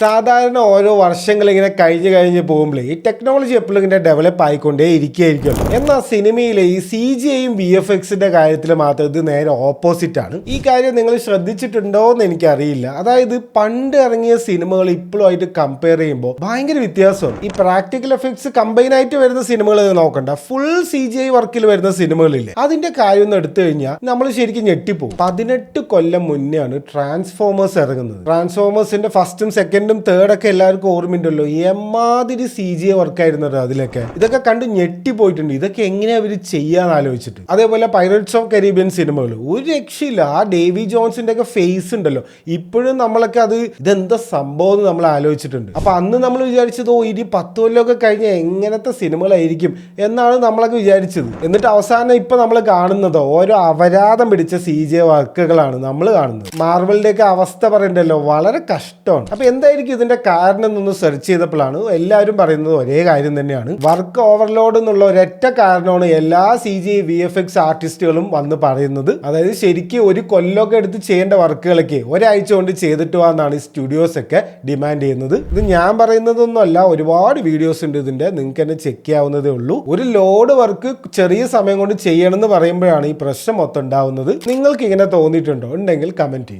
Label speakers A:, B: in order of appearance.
A: സാധാരണ ഓരോ വർഷങ്ങൾ ഇങ്ങനെ കഴിഞ്ഞ് പോകുമ്പോൾ ഈ ടെക്നോളജി എപ്പോഴും ഇങ്ങനെ ഡെവലപ്പ് ആയിക്കൊണ്ടേ ഇരിക്കുകയായിരിക്കുമല്ലോ. എന്നാൽ സിനിമയിലെ ഈ CGIയും VFXന്റെ കാര്യത്തിൽ മാത്രം ഇത് നേരെ ഓപ്പോസിറ്റ് ആണ്. ഈ കാര്യം നിങ്ങൾ ശ്രദ്ധിച്ചിട്ടുണ്ടോ എന്ന് എനിക്കറിയില്ല. അതായത് പണ്ട് ഇറങ്ങിയ സിനിമകൾ ഇപ്പോഴുമായിട്ട് കമ്പയർ ചെയ്യുമ്പോൾ ഭയങ്കര വ്യത്യാസമാണ്. ഈ പ്രാക്ടിക്കൽ എഫക്ട്സ് കമ്പൈൻ ആയിട്ട് വരുന്ന സിനിമകൾ നോക്കണ്ട, ഫുൾ CGI വർക്കിൽ വരുന്ന സിനിമകളില്ലേ, അതിന്റെ കാര്യം ഒന്ന് എടുത്തു കഴിഞ്ഞാൽ നമ്മൾ ശരിക്കും ഞെട്ടിപ്പോകും. 18 കൊല്ലം മുന്നെയാണ് ട്രാൻസ്ഫോമേഴ്സ് ഇറങ്ങുന്നത്. ട്രാൻസ്ഫോമേഴ്സിന്റെ ഫസ്റ്റും സെക്കൻഡും തേർഡൊക്കെ എല്ലാവർക്കും ഓർമ്മയുണ്ടല്ലോ. എമ്മാതിരി CGI വർക്കായിരുന്നത് അതിലൊക്കെ. ഇതൊക്കെ കണ്ട് ഞെട്ടിപ്പോയിട്ടുണ്ട്. ഇതൊക്കെ എങ്ങനെയാ അവർ ചെയ്യാന്ന് ആലോചിച്ചിട്ട്. അതേപോലെ പൈററ്റ്സ് ഓഫ് കരീബിയൻ സിനിമകൾ ഒരു രക്ഷയില്ല. ആ ഡേവി ജോൺസിന്റെ ഒക്കെ ഫേസ് ഉണ്ടല്ലോ, ഇപ്പോഴും നമ്മളൊക്കെ അത് ഇതെന്താ സംഭവം എന്ന് നമ്മൾ ആലോചിച്ചിട്ടുണ്ട്. അപ്പൊ അന്ന് നമ്മൾ വിചാരിച്ചത് ഇനി 10 കൊല്ലമൊക്കെ കഴിഞ്ഞ എങ്ങനത്തെ സിനിമകളായിരിക്കും എന്നാണ് നമ്മളൊക്കെ വിചാരിച്ചത്. എന്നിട്ട് അവസാനം ഇപ്പൊ നമ്മൾ കാണുന്നതോ ഓരോ അപരാധം പിടിച്ച CGI വർക്കുകളാണ് നമ്മൾ കാണുന്നത്. മാർവലിന്റെ ഒക്കെ അവസ്ഥ പറയണ്ടല്ലോ, വളരെ കഷ്ടമാണ്. അപ്പൊ എന്തായിരിക്കും ഇതിന്റെ കാരണം എന്നൊന്ന് സെർച്ച് ചെയ്തപ്പോഴാണ് എല്ലാവരും പറയുന്നത് ഒരേ കാര്യം തന്നെയാണ്. വർക്ക് ഓവർലോഡ് എന്നുള്ള ഒരൊറ്റ കാരണമാണ് എല്ലാ CGI VFX ആർട്ടിസ്റ്റുകളും വന്ന് പറയുന്നത്. അതായത് ശരിക്കും ഒരു കൊല്ലമൊക്കെ എടുത്ത് ചെയ്യേണ്ട വർക്കുകളൊക്കെ ഒരാഴ്ച കൊണ്ട് ചെയ്തിട്ട് പോകാന്നാണ് ഈ സ്റ്റുഡിയോസ് ഒക്കെ ഡിമാൻഡ് ചെയ്യുന്നത്. ഇത് ഞാൻ പറയുന്നതൊന്നുമല്ല, ഒരുപാട് വീഡിയോസ് ഉണ്ട് ഇതിന്റെ, നിങ്ങൾക്ക് തന്നെ ചെക്ക് ചെയ്യാവുന്നതേ ഉള്ളൂ. ഒരു ലോഡ് വർക്ക് ചെറിയ സമയം കൊണ്ട് ചെയ്യണം എന്ന് പറയുമ്പോഴാണ് ഈ പ്രശ്നം മൊത്തം ഉണ്ടാവുന്നത്. നിങ്ങൾക്ക് ഇങ്ങനെ തോന്നിയിട്ടുണ്ടോ? ഉണ്ടെങ്കിൽ കമന്റ് ചെയ്യും.